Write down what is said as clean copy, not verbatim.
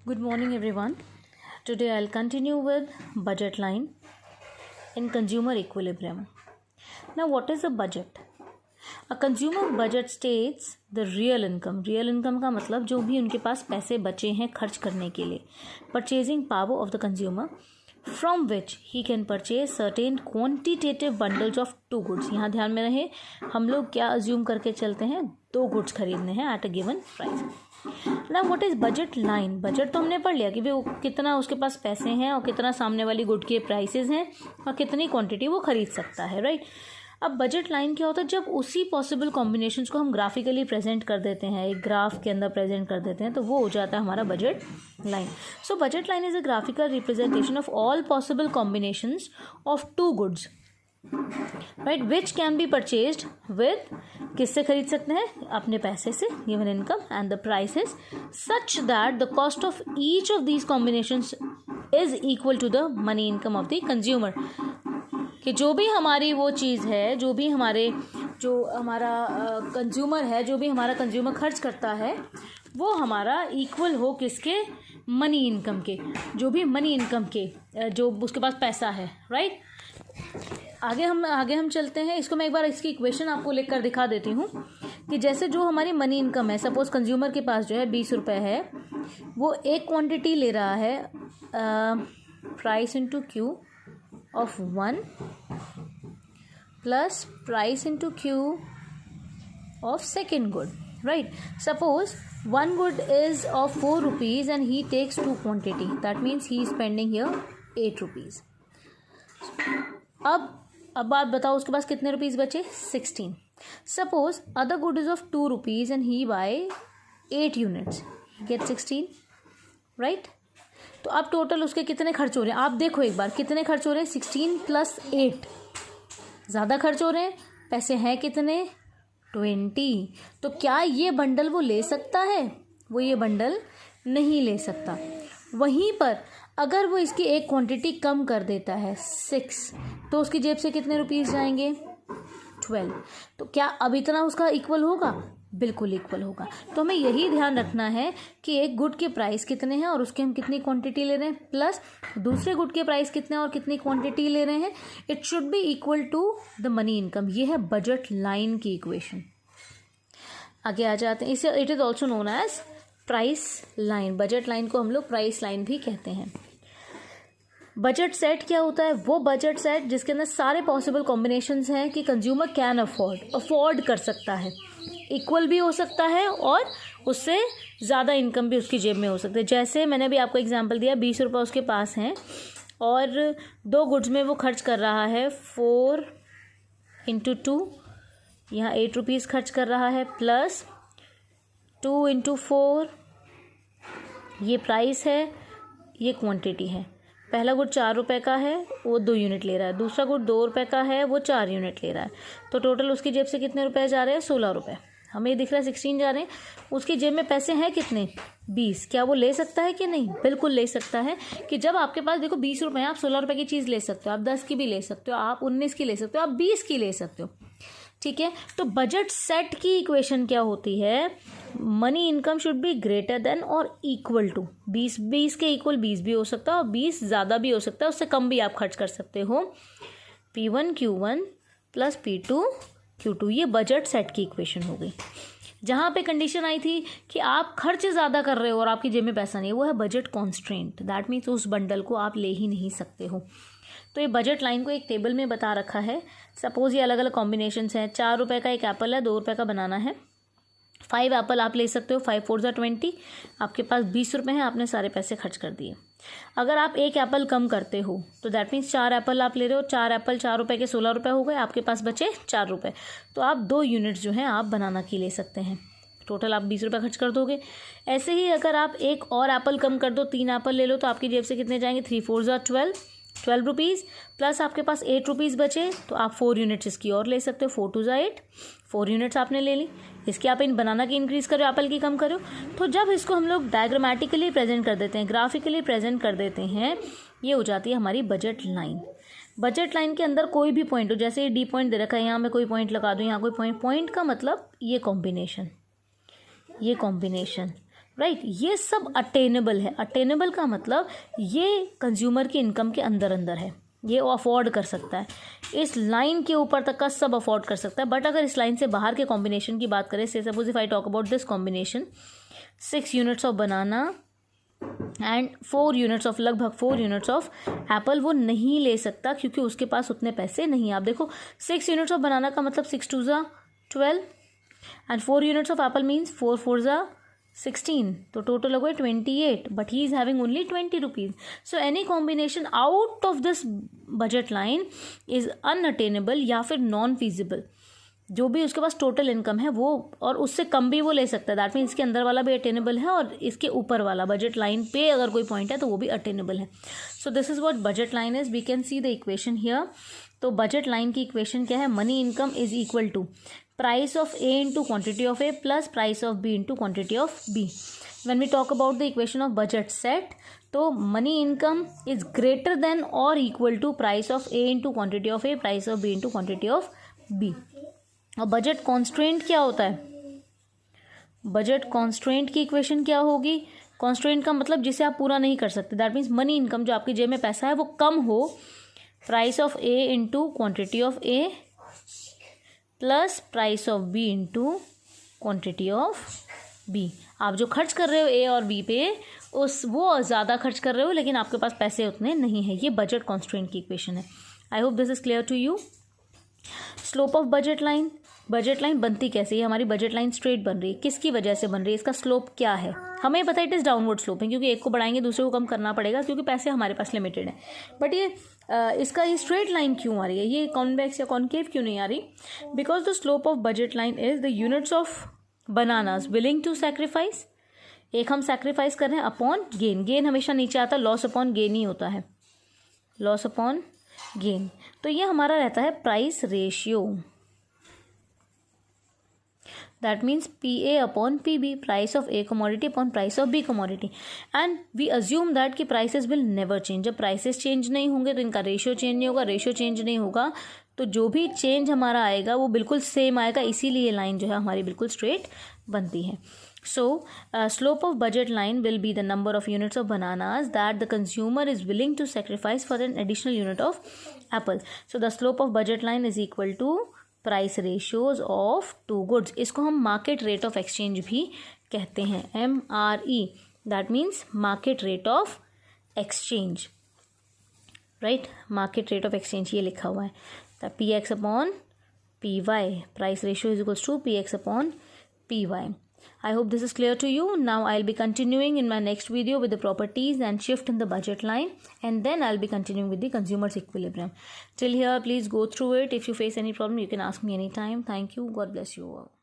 Good morning, everyone. Today I'll continue with budget line in consumer equilibrium. Now, what is a budget? A consumer budget states the real income. Real income का मतलब जो भी उनके पास पैसे बचे हैं खर्च करने के लिए. Purchasing power of the consumer from which he can purchase certain quantitative bundles of two goods. यहाँ ध्यान में रहे, हम लोग क्या अज्यूम करके चलते हैं, 2 गुड्स खरीदने हैं एट अ गिवन प्राइस. ना what is budget line. Budget तो हमने पढ़ लिया कि वो कितना उसके पास पैसे हैं और कितना सामने वाली गुड के प्राइसेस हैं और कितनी क्वांटिटी वो खरीद सकता है, राइट. अब बजट लाइन क्या होता है, जब उसी पॉसिबल कॉम्बिनेशंस को हम ग्राफिकली प्रेजेंट कर देते हैं, एक ग्राफ के अंदर प्रेजेंट कर देते हैं, तो वो हो जाता है हमारा budget line. So budget line is a graphical representation of all possible combinations of 2 goods, right, which can be purchased with, किससे खरीद सकते हैं, अपने पैसे से, given income, and the prices such that the cost of each of these combinations is equal to the money income of the consumer. कि जो भी हमारी वो चीज़ है, जो हमारा कंज्यूमर है, जो भी हमारा कंज्यूमर खर्च करता है, वो हमारा इक्वल हो किसके, मनी इनकम के, जो भी मनी इनकम के, जो उसके पास पैसा है, राइट. आगे हम चलते हैं. इसको मैं एक बार इसकी इक्वेशन आपको लिख कर दिखा देती हूँ कि जैसे जो हमारी मनी इनकम है, सपोज कंज्यूमर के पास जो है 20 रुपये है, वो एक क्वांटिटी ले रहा है price into Q of 1 plus price into Q of second good, right. Suppose 1 good is of 4 rupees and he takes 2 quantity, that means he is spending here 8 rupees. अब आप बताओ उसके पास कितने रुपीज़ बचे, 16. Suppose other good is of 2 rupees and he buy 8 units, get 16, right. तो अब total उसके कितने खर्च हो रहे हैं, आप देखो एक बार कितने खर्च हो रहे हैं, 16 + 8, ज़्यादा खर्च हो रहे हैं. पैसे हैं कितने, 20. तो क्या ये बंडल वो ले सकता है, वो ये बंडल नहीं ले सकता. वहीं पर अगर वो इसकी एक क्वांटिटी कम कर देता है 6, तो उसकी जेब से कितने रुपीज़ जाएंगे, 12. तो क्या अब इतना उसका इक्वल होगा, बिल्कुल इक्वल होगा. तो हमें यही ध्यान रखना है कि एक गुड के प्राइस कितने हैं और उसके हम कितनी क्वांटिटी ले रहे हैं, प्लस दूसरे गुड के प्राइस कितने और कितनी क्वांटिटी ले रहे हैं. It should be equal to the money income. ये है बजट लाइन की इक्वेशन. आगे आ जाते हैं. इसे it is also known as price line. Budget line को हम लोग प्राइस लाइन भी कहते हैं. बजट सेट क्या होता है, वो बजट सेट जिसके अंदर सारे पॉसिबल कॉम्बिनेशंस हैं कि कंज्यूमर कैन अफोर्ड कर सकता है, इक्वल भी हो सकता है और उससे ज़्यादा इनकम भी उसकी जेब में हो सकती है. जैसे मैंने अभी आपको एग्जांपल दिया, 20 रुपये उसके पास हैं और 2 गुड्स में वो खर्च कर रहा है 4 × 2, यहाँ 8 रुपीज़ खर्च कर रहा है, प्लस 2 × 4, ये प्राइस है, ये क्वांटिटी है. पहला गुड 4 रुपये का है, वो 2 यूनिट ले रहा है. दूसरा गुड 2 रुपये का है, वो 4 यूनिट ले रहा है. तो टोटल उसकी जेब से कितने रुपए जा रहे हैं, 16 रुपये. हमें ये दिख रहा है 16 जा रहे हैं. उसकी जेब में पैसे हैं कितने, 20. क्या वो ले सकता है कि नहीं, बिल्कुल ले सकता है. कि जब आपके पास देखो 20 रुपये हैं, आप 16 रुपये की चीज़ ले सकते हो, आप 10 की भी ले सकते हो, आप 19 की ले सकते हो, आप 20 की ले सकते हो, ठीक है. तो बजट सेट की इक्वेशन क्या होती है, money income should be greater than और इक्वल टू 20 के इक्वल 20 भी हो सकता है और 20 ज़्यादा भी हो सकता है, उससे कम भी आप खर्च कर सकते हो. P1 Q1 + P2 Q2, ये बजट सेट की इक्वेशन हो गई. जहाँ पे कंडीशन आई थी कि आप खर्च ज़्यादा कर रहे हो और आपकी जेब में पैसा नहीं है, वो है बजट कॉन्स्ट्रेंट. दैट मीन्स उस बंडल को आप ले ही नहीं सकते हो. तो ये बजट लाइन को एक टेबल में बता रखा है. सपोज ये अलग अलग कॉम्बिनेशंस हैं. 4 रुपये का एक एप्पल है, 2 रुपये का बनाना है. 5 एप्पल आप ले सकते हो, 5 × 4 = 20. आपके पास 20 रुपये हैं, आपने सारे पैसे खर्च कर दिए. अगर आप एक एप्पल कम करते हो तो दैट मीन्स 4 एप्पल आप ले रहे हो. 4 एप्पल 4 रुपये के 16 रुपये हो गए, आपके पास बचे 4 रुपये. तो आप 2 यूनिट्स जो हैं आप बनाना की ले सकते हैं. टोटल आप 20 रुपये खर्च कर दोगे. ऐसे ही अगर आप एक और एप्पल कम कर दो, 3 एप्पल ले लो, तो आपकी जेब से कितने जाएंगे, 3 × 4 = 12 रुपीज़, प्लस आपके पास 8 रुपीज़ बचे, तो आप 4 यूनिट्स इसकी और ले सकते हो. 4 × 2 = 8, 4 यूनिट्स आपने ले ली. इसकी आप इन बनाना की इंक्रीज़ करो, एप्पल की कम करो. तो जब इसको हम लोग डायग्रामेटिकली प्रेजेंट कर देते हैं, ग्राफिकली प्रेजेंट कर देते हैं, ये हो जाती है हमारी बजट लाइन. बजट लाइन के अंदर कोई भी पॉइंट हो, जैसे ये डी पॉइंट दे रखा है, यहाँ मैं कोई पॉइंट लगा दूँ, यहाँ कोई पॉइंट का मतलब ये कॉम्बिनेशन, राइट ये सब अटेनेबल है। अटेनेबल का मतलब ये कंज्यूमर की इनकम के अंदर अंदर है, ये वो अफोर्ड कर सकता है, इस लाइन के ऊपर तक का सब अफोर्ड कर सकता है। बट अगर इस लाइन से बाहर के कॉम्बिनेशन की बात करें, से suppose if I talk about this combination 6 units of banana and 4 units of, लगभग 4 यूनिट्स ऑफ एप्पल, वो नहीं ले सकता क्योंकि उसके पास उतने पैसे नहीं। आप देखो 6 यूनिट्स ऑफ बनाना का मतलब 6 2 ज़ा 12 and 4 units of Apple means 4 4 ज़ा 16, तो टोटल हो गए 28, but he is having only 20 rupees. So any combination out of this budget line is unattainable या फिर नॉन फीजिबल। जो भी उसके पास टोटल इनकम है वो, और उससे कम भी वो ले सकता है, दैट मीन्स इसके अंदर वाला भी अटेनेबल है और इसके ऊपर वाला बजट लाइन पे अगर कोई पॉइंट है तो वो भी अटेनेबल है। So this is what budget line is. We can see the equation here. तो बजट लाइन की इक्वेशन क्या है? Money income is equal to price of A into quantity of A plus price of B into quantity of B. When we talk about the equation of budget set, तो money income is greater than और equal to price of A into quantity of A, price of B into quantity of B. और budget constraint क्या होता है? Budget constraint की equation क्या होगी? Constraint का मतलब जिसे आप पूरा नहीं कर सकते, दैट मीन्स मनी इनकम, जो आपकी जेब में पैसा है वो कम हो, price of A into quantity of A plus price of B into quantity of B. आप जो खर्च कर रहे हो ए और बी पे, उस वो ज़्यादा खर्च कर रहे हो लेकिन आपके पास पैसे उतने नहीं है। ये बजट कॉन्स्ट्रेंट की इक्वेशन है। I hope this is clear to you. Slope of budget line, budget line बनती कैसे है? हमारी बजट लाइन स्ट्रेट बन रही है, किसकी वजह से बन रही है? इसका स्लोप क्या है? हमें पता है इट इज़ डाउनवर्ड स्लोप है, क्योंकि एक को बढ़ाएंगे दूसरे को कम करना पड़ेगा, क्योंकि पैसे हमारे पास लिमिटेड है। बट ये इसका ये स्ट्रेट लाइन क्यों आ रही है? ये कॉन्वेक्स या कॉन्केव क्यों नहीं आ रही? Because the slope of budget line is the units of bananas willing to sacrifice. एक हम सैक्रिफाइस कर रहे हैं अपॉन गेन। गेन हमेशा नीचे आता है, लॉस अपॉन गेन ही होता है, लॉस अपॉन गेन। तो ये हमारा रहता है price ratio, that means PA upon PB, price of A commodity upon price of B commodity. And we assume that कि प्राइसेस विल नेवर चेंज। जब प्राइसेस चेंज नहीं होंगे तो इनका रेशियो चेंज नहीं होगा, रेशियो चेंज नहीं होगा तो जो भी चेंज हमारा आएगा वो बिल्कुल सेम आएगा। इसीलिए ये लाइन जो है हमारी बिल्कुल स्ट्रेट बनती है। So, slope of budget line will be the number of units of bananas that the consumer is willing to sacrifice for an additional unit of apple. So, the slope of budget line is equal to price ratios of two goods. इसको हम market rate of exchange भी कहते हैं, MRE. That means market rate of exchange, right? Market rate of exchange ये लिखा हुआ है। तो PX upon PY, price ratio is equals to PX upon PY. I hope this is clear to you. Now I'll be continuing in my next video with the properties and shift in the budget line, and then I'll be continuing with the consumer's equilibrium. Till here, please go through it. If you face any problem, you can ask me anytime. Thank you. God bless you all.